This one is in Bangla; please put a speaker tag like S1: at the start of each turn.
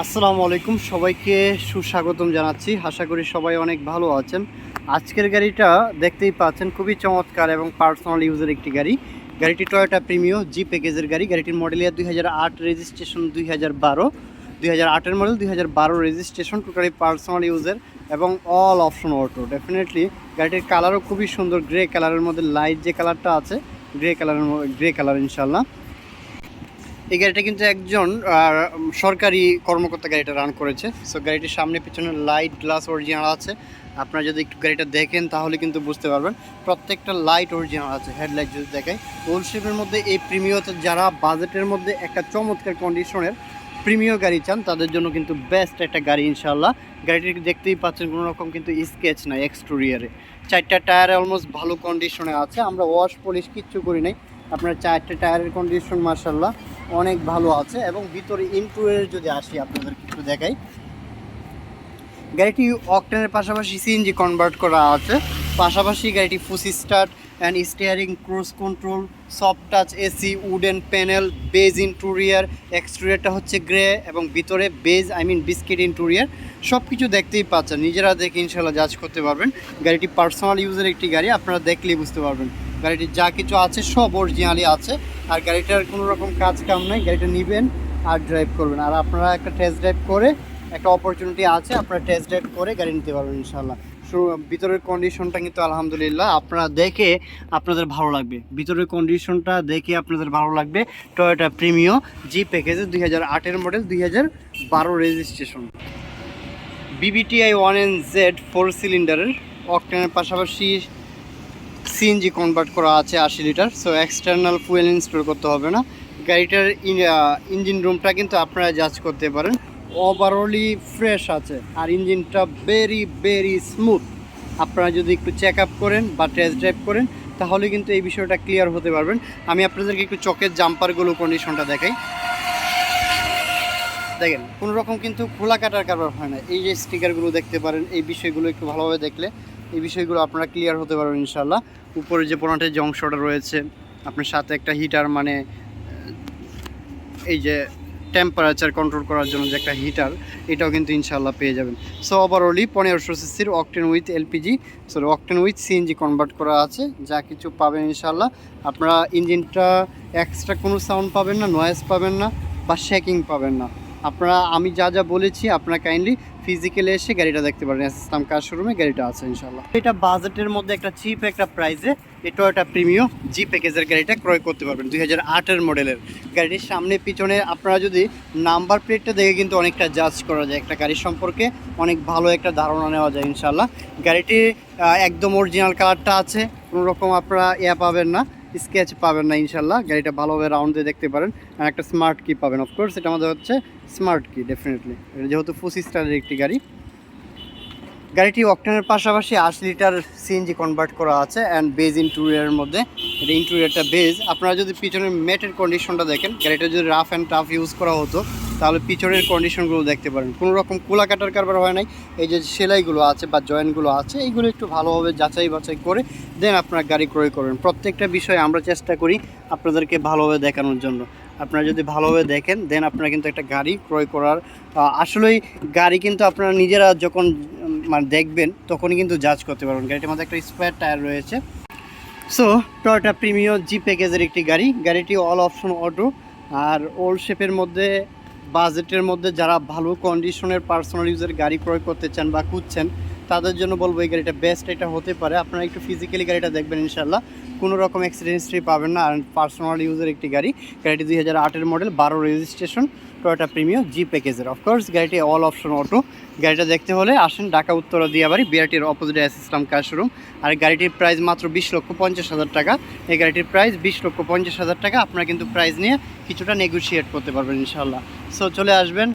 S1: আসসালামু আলাইকুম, সবাইকে সুস্বাগতম জানাচ্ছি। আশা করি সবাই অনেক ভালো আছেন। আজকের গাড়িটা দেখতেই পাচ্ছেন, খুবই চমৎকার এবং পার্সোনাল ইউজের একটি গাড়ি। গাড়িটি টয়োটা প্রিমিও জি প্যাকেজের গাড়ি। গাড়িটির মডেল ইয়ার 2008, রেজিস্ট্রেশন 2012। 2008-এর মডেল, 2012 রেজিস্ট্রেশন, টোটালি পার্সোনাল ইউজের এবং অল অপশন অটো। ডেফিনেটলি গাড়িটির কালারও খুবই সুন্দর, গ্রে কালারের মধ্যে লাইট যে কালারটা আছে, গ্রে কালার ইনশাল্লাহ। এই গাড়িটা কিন্তু একজন সরকারি কর্মকর্তা গাড়িটা রান করেছে। সো গাড়িটির সামনে পিছনে লাইট গ্লাস অরিজিনাল আছে। আপনারা যদি একটু গাড়িটা দেখেন তাহলে কিন্তু বুঝতে পারবেন, প্রত্যেকটা লাইট অরিজিনাল আছে। হেডলাইট যদি দেখায়, ওল্ড শেপের মধ্যে এই প্রিমিওতে যারা বাজেটের মধ্যে একটা চমৎকার কন্ডিশনের প্রিমিয় গাড়ি চান তাদের জন্য কিন্তু বেস্ট একটা গাড়ি ইনশাল্লাহ। গাড়িটি দেখতেই পাচ্ছেন, কোনো রকম কিন্তু স্কেচ নাই এক্সটেরিয়রে। 4টা টায়ার অলমোস্ট ভালো কন্ডিশনে আছে, আমরা ওয়াশ পলিশ কিচ্ছু করি নাই। আপনার 4টা টায়ারের কন্ডিশন মার্শাল্লাহ অনেক ভালো আছে। এবং ভিতরে ইন্টেরিয়র যদি আসি আপনাদের কিছু দেখাই, গাড়িটি অকটেনের পাশাপাশি সিএনজি কনভার্ট করা আছে। পাশাপাশি গাড়িটি push start and steering, cruise control, soft touch AC, wooden panel, beige interior. এক্সটেরিয়রটা হচ্ছে গ্রে এবং ভিতরে বেজ বিস্কিট ইন্টেরিয়র। সব কিছু দেখতেই পাচ্ছেন, নিজেরা দেখে ইনশাল্লাহ জাজ করতে পারবেন। গাড়িটি পার্সোনাল ইউজের একটি গাড়ি, আপনারা দেখলেই বুঝতে পারবেন। গাড়িটির যা কিছু আছে সব অরিজিনালি আছে, আর গাড়িটার কোনো রকম কাজ কাম নাই। গাড়িটা নেবেন আর ড্রাইভ করবেন, আর আপনারা একটা টেস্ট ড্রাইভ করে, একটা অপরচুনিটি আছে, আপনারা টেস্ট ড্রাইভ করে গাড়ি নিতে পারবেন ইনশাল্লাহ। ভিতরের কন্ডিশনটা কিন্তু আলহামদুলিল্লাহ আপনারা দেখে আপনাদের ভালো লাগবে। ভিতরের কন্ডিশনটা দেখে আপনাদের ভালো লাগবে। টয়োটা প্রিমিও জি প্যাকেজে 2008-এর মডেল, 2012 রেজিস্ট্রেশন, বিবিটিআই 1NZ 4 সিলিন্ডারের, অকটেনের পাশাপাশি সিএনজি কনভার্ট করা আছে 80 litre. So external fuel install করতে হবে না। গাড়িটার ইঞ্জিন রুমটা কিন্তু আপনারা জাজ করতে পারেন, ওভারঅলি ফ্রেশ আছে, আর ইঞ্জিনটা ভেরি স্মুথ। আপনারা যদি একটু চেক আপ করেন বা টেস্ট ড্রাইভ করেন তাহলে কিন্তু এই বিষয়টা ক্লিয়ার হতে পারবেন। আমি আপনাদেরকে একটু চকের জাম্পারগুলো কন্ডিশনটা দেখাই। দেখেন, কোনো রকম কিন্তু খোলা কাটার কারবার হয় না। এই যে স্টিকারগুলো দেখতে পারেন, এই বিষয়গুলো একটু ভালোভাবে দেখলে এই বিষয়গুলো আপনারা ক্লিয়ার হতে পারবেন ইনশাল্লাহ। উপরে যে পোনাটের যে অংশটা রয়েছে, আপনার সাথে একটা হিটার, এই যে টেম্পারেচার কন্ট্রোল করার জন্য যে একটা হিটার, এটাও কিন্তু ইনশাল্লাহ পেয়ে যাবেন। সো ওভারঅলি 1500 সিসির octane with LPG, octane with CNG convert করা আছে। যা কিছু পাবেন ইনশাল্লাহ, আপনারা ইঞ্জিনটা এক্সট্রা কোনো সাউন্ড পাবেন না, নয়েজ পাবেন না বা শেকিং পাবেন না। আপনারা আমি যা যা বলেছি আপনারা কাইন্ডলি ফিজিক্যালি এসে গাড়িটা দেখতে পারেন। ইসলাম কার শোরুমে গাড়িটা আছে ইনশাল্লাহ। এটা বাজেটের মধ্যে একটা চিপ একটা প্রাইসে এই টয়োটা প্রিমিও জি প্যাকেজের গাড়িটা ক্রয় করতে পারবেন। 2008-এর মডেলের গাড়ির সামনে পিছনে আপনারা যদি নাম্বার প্লেটটা দেখে কিন্তু অনেকটা জাজ করা যায়, একটা গাড়ির সম্পর্কে অনেক ভালো একটা ধারণা নেওয়া যায় ইনশাল্লাহ। গাড়িটি একদম অরিজিনাল কালারটা আছে, কোনো রকম আপনারা পাবেন না, স্কেচ পাবেন না ইনশাল্লাহ। গাড়িটা ভালোভাবে রাউন্ড দিয়ে দেখতে পারেন, আর একটা স্মার্ট কি পাবেন। অফকোর্স এটা আমাদের হচ্ছে স্মার্ট কি, ডেফিনেটলি যেহেতু ফুসি স্টারের একটি গাড়ি। গাড়িটি অকটেনের পাশাপাশি 80 লিটার সিএনজি কনভার্ট করা আছে অ্যান্ড বেজ ইন্টেরিয়রের মধ্যে। এটা ইন্টেরিয়রটা বেজ। আপনারা যদি পিছনের ম্যাটের কন্ডিশনটা দেখেন, গাড়িটা যদি রাফ অ্যান্ড টাফ ইউজ করা হতো তাহলে পিছনের কন্ডিশনগুলো দেখতে পারেন, কোনো রকম কুলা কাটার কারবার হয় নাই। এই যে সেলাইগুলো আছে বা জয়েন্টগুলো আছে, এইগুলো একটু ভালোভাবে যাচাই বাছাই করে দেন আপনারা গাড়ি ক্রয় করবেন। প্রত্যেকটা বিষয়ে আমরা চেষ্টা করি আপনাদেরকে ভালোভাবে দেখানোর জন্য। আপনারা যদি ভালোভাবে দেখেন দেন আপনারা কিন্তু একটা গাড়ি ক্রয় করার, আসলেই গাড়ি কিন্তু আপনারা নিজেরা যখন দেখবেন তখনই কিন্তু জাজ করতে পারবেন। গাড়িটির মধ্যে একটা স্পেয়ার টায়ার রয়েছে। সো টয়োটা প্রিমিও জি প্যাকেজের একটি গাড়ি। গাড়িটি অল অপশন অটো, আর ওল্ড শেপের মধ্যে বাজেটের মধ্যে যারা ভালো কন্ডিশনের পার্সোনাল ইউজের গাড়ি ক্রয় করতে চান বা খুঁজছেন তাদের জন্য বলবো এই গাড়িটা বেস্ট এটা হতে পারে। আপনারা একটু ফিজিক্যালি গাড়িটা দেখবেন ইনশাল্লাহ, কোনো রকম অ্যাক্সিডেন্ট হিস্ট্রি পাবেন না। আর পার্সোনাল ইউজের একটি গাড়ি। গাড়িটি 2008-এর মডেল, 12 রেজিস্ট্রেশন, টয়োটা প্রিমিও জি প্যাকেজের। অফকোর্স গাড়িটি অল অপশন অটো। গাড়িটা দেখতে হলে আসেন ঢাকা উত্তরা দিয়াবাড়ি, বিআরটির অপোজিটে ইসলাম কার শোরুম। আর গাড়িটির প্রাইস মাত্র 20,50,000 টাকা। এই গাড়িটির প্রাইস 20,50,000 টাকা। আপনারা কিন্তু প্রাইস নিয়ে কিছুটা নেগোশিয়েট করতে পারবেন ইনশাল্লাহ। সো চলে আসবেন,